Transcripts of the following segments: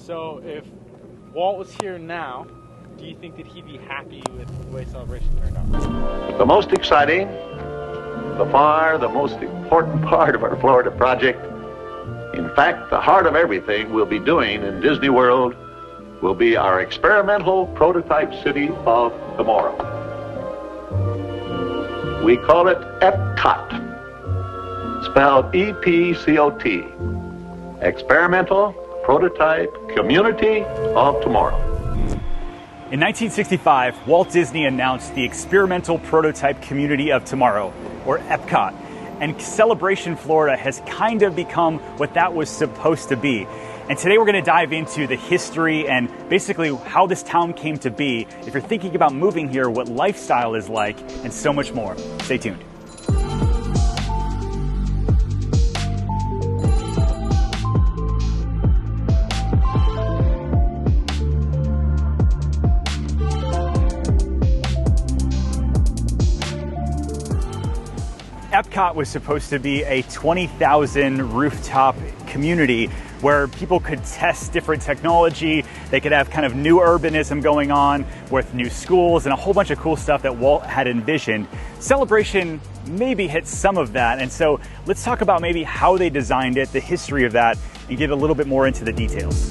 So if Walt was here now, do you think that he'd be happy with the way Celebration turned out? The most exciting, the most important part of our Florida project, in fact, the heart of everything we'll be doing in Disney World will be our experimental prototype city of tomorrow. We call it Epcot, spelled E-P-C-O-T, Experimental Prototype Community of Tomorrow. In 1965, Walt Disney announced the Experimental Prototype Community of Tomorrow, or Epcot. And Celebration Florida has kind of become what that was supposed to be. And today we're going to dive into the history and basically how this town came to be. If you're thinking about moving here, what lifestyle is like, and so much more. Stay tuned. Epcot was supposed to be a 20,000 rooftop community where people could test different technology. They could have kind of new urbanism going on with new schools and a whole bunch of cool stuff that Walt had envisioned. Celebration maybe hit some of that. And so let's talk about maybe how they designed it, the history of that, and get a little bit more into the details.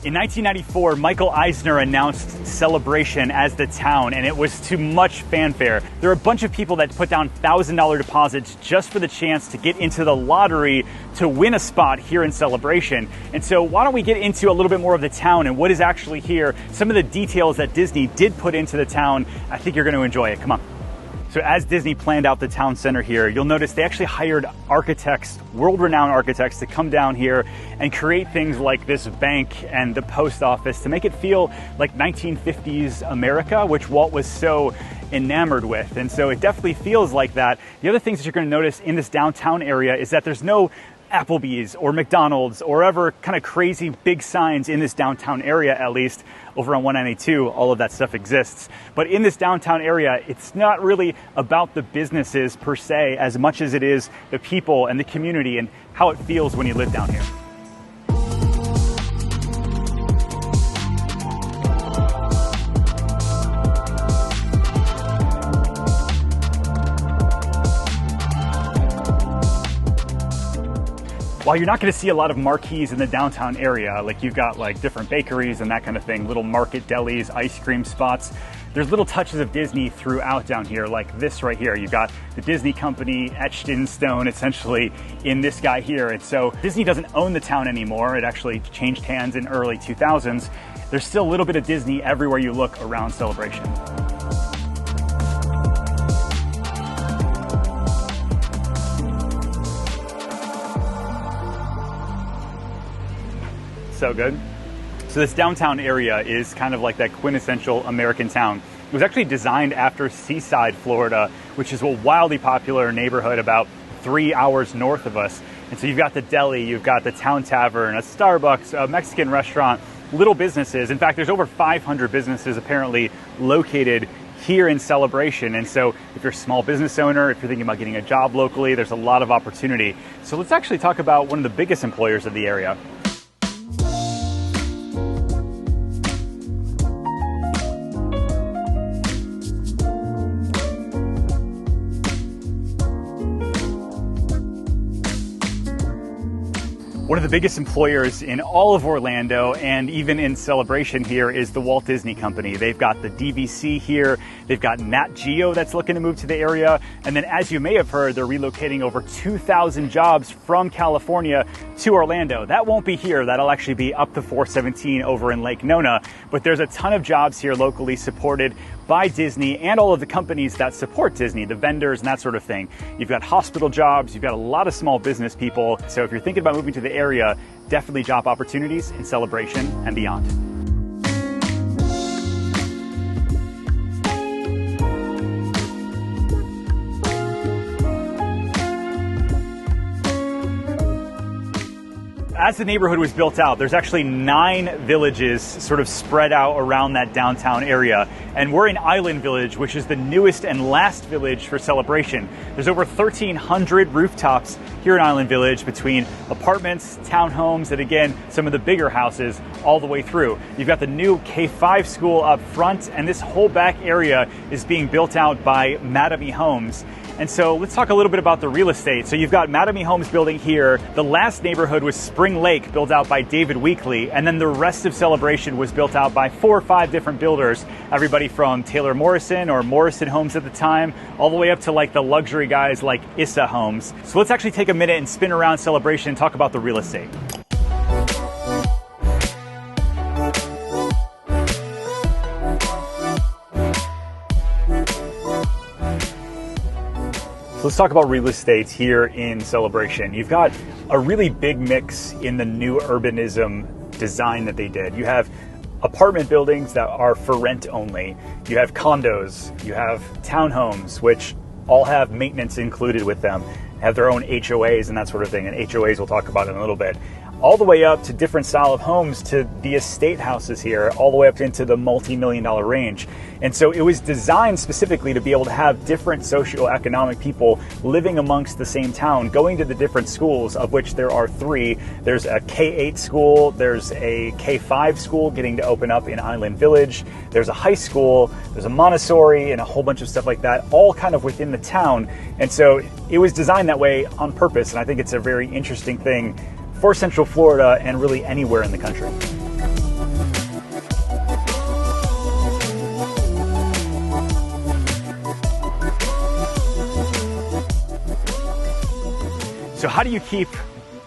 In 1994, Michael Eisner announced Celebration as the town, and it was to much fanfare. There were a bunch of people that put down $1,000 deposits just for the chance to get into the lottery to win a spot here in Celebration. And so why don't we get into a little bit more of the town and what is actually here, some of the details that Disney did put into the town. I think you're going to enjoy it. Come on. So as Disney planned out the town center here, you'll notice they actually hired architects, world-renowned architects, to come down here and create things like this bank and the post office to make it feel like 1950s America, which Walt was so enamored with. And so it definitely feels like that. The other things that you're going to notice in this downtown area is that there's no Applebee's or McDonald's or ever kind of crazy big signs in this downtown area, at least. Over on 192, all of that stuff exists. But in this downtown area, it's not really about the businesses per se as much as it is the people and the community and how it feels when you live down here. While you're not going to see a lot of marquees in the downtown area, like you've got like different bakeries and that kind of thing, little market delis, ice cream spots, there's little touches of Disney throughout down here, like this right here. You've got the Disney company etched in stone, essentially, in this guy here. And so Disney doesn't own the town anymore. It actually changed hands in early 2000s. There's still a little bit of Disney everywhere you look around Celebration. So good. So this downtown area is kind of like that quintessential American town. It was actually designed after Seaside, Florida, which is a wildly popular neighborhood about 3 hours north of us. And so you've got the deli, you've got the town tavern, a Starbucks, a Mexican restaurant, little businesses. In fact, there's over 500 businesses apparently located here in Celebration. And so if you're a small business owner, if you're thinking about getting a job locally, there's a lot of opportunity. So let's actually talk about one of the biggest employers of the area. One of the biggest employers in all of Orlando and even in Celebration here is the Walt Disney Company. They've got the DVC here. They've got Nat Geo that's looking to move to the area. And then as you may have heard, they're relocating over 2,000 jobs from California to Orlando. That won't be here. That'll actually be up to 417 over in Lake Nona. But there's a ton of jobs here locally supported by Disney and all of the companies that support Disney, the vendors and that sort of thing. You've got hospital jobs, you've got a lot of small business people. So if you're thinking about moving to the area, definitely job opportunities in Celebration and beyond. as the neighborhood was built out, there's actually 9 villages sort of spread out around that downtown area. And we're in Island Village, which is the newest and last village for Celebration. There's over 1,300 rooftops here in Island Village between apartments, townhomes, and again, some of the bigger houses all the way through. You've got the new K-5 school up front, and this whole back area is being built out by Mattamy Homes. And so let's talk a little bit about the real estate. So you've got Mattamy Homes building here. The last neighborhood was Spring Lake, built out by David Weekley. And then the rest of Celebration was built out by 4 or 5 different builders. Everybody from Taylor Morrison or Morrison Homes at the time, all the way up to like the luxury guys like Issa Homes. So let's actually take a minute and spin around Celebration and talk about the real estate. Let's talk about real estate here in Celebration. You've got a really big mix in the new urbanism design that they did. You have apartment buildings that are for rent only. You have condos, you have townhomes, which all have maintenance included with them, have their own HOAs and that sort of thing. And HOAs we'll talk about in a little bit. All the way up to different style of homes to the estate houses here, all the way up into the multi-million-dollar range. And so it was designed specifically to be able to have different socioeconomic people living amongst the same town, going to the different schools, of which there are 3. There's a K-8 school, there's a K-5 school getting to open up in Island Village, there's a high school, there's a Montessori, and a whole bunch of stuff like that, all kind of within the town. And so it was designed that way on purpose, and I think it's a very interesting thing for Central Florida and really anywhere in the country. So how do you keep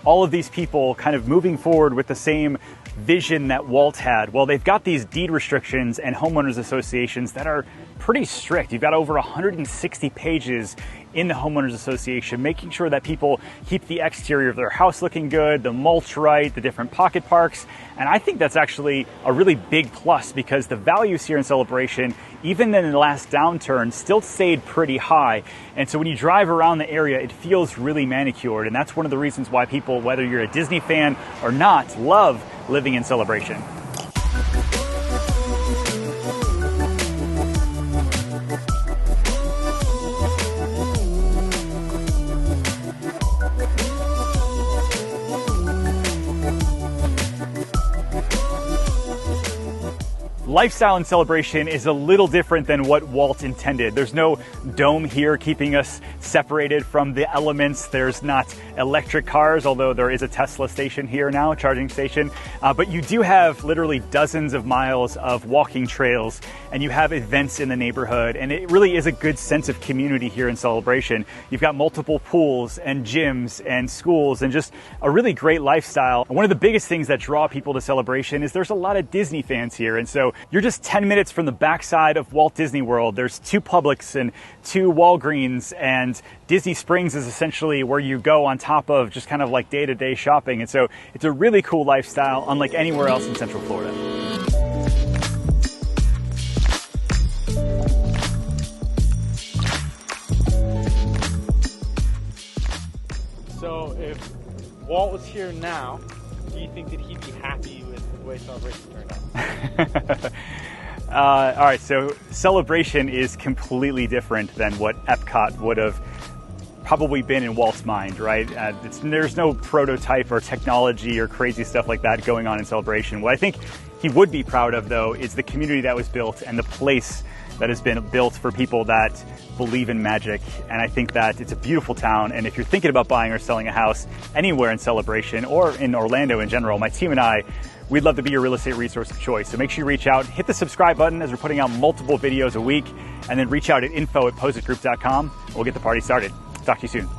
all of these people kind of moving forward with the same vision that Walt had? Well, they've got these deed restrictions and homeowners associations that are pretty strict. You've got over 160 pages in the homeowners association, making sure that people keep the exterior of their house looking good, the mulch right, the different pocket parks. And I think that's actually a really big plus because the values here in Celebration, even in the last downturn, still stayed pretty high. And so when you drive around the area, it feels really manicured. And that's one of the reasons why people, whether you're a Disney fan or not, love living in Celebration. Lifestyle in Celebration is a little different than what Walt intended. There's no dome here keeping us separated from the elements. There's not electric cars, although there is a Tesla station here now, a charging station. But you do have literally dozens of miles of walking trails, and you have events in the neighborhood, and it really is a good sense of community here in Celebration. You've got multiple pools and gyms and schools and just a really great lifestyle. And one of the biggest things that draw people to Celebration is there's a lot of Disney fans here, and so you're just 10 minutes from the backside of Walt Disney World. There's 2 Publix and 2 Walgreens, and Disney Springs is essentially where you go on top of just kind of like day-to-day shopping. And so it's a really cool lifestyle, unlike anywhere else in Central Florida. So if Walt was here now, do you think that he'd be happy with the way Celebration turned out? All right, so Celebration is completely different than what Epcot would have probably been in Walt's mind, right? There's no prototype or technology or crazy stuff like that going on in Celebration. What I think he would be proud of, though, is the community that was built and the place that has been built for people that believe in magic. And I think that it's a beautiful town. And if you're thinking about buying or selling a house anywhere in Celebration or in Orlando in general, my team and I, we'd love to be your real estate resource of choice. So make sure you reach out, hit the subscribe button as we're putting out multiple videos a week, and then reach out at info@pozekgroup.com. We'll get the party started. Talk to you soon.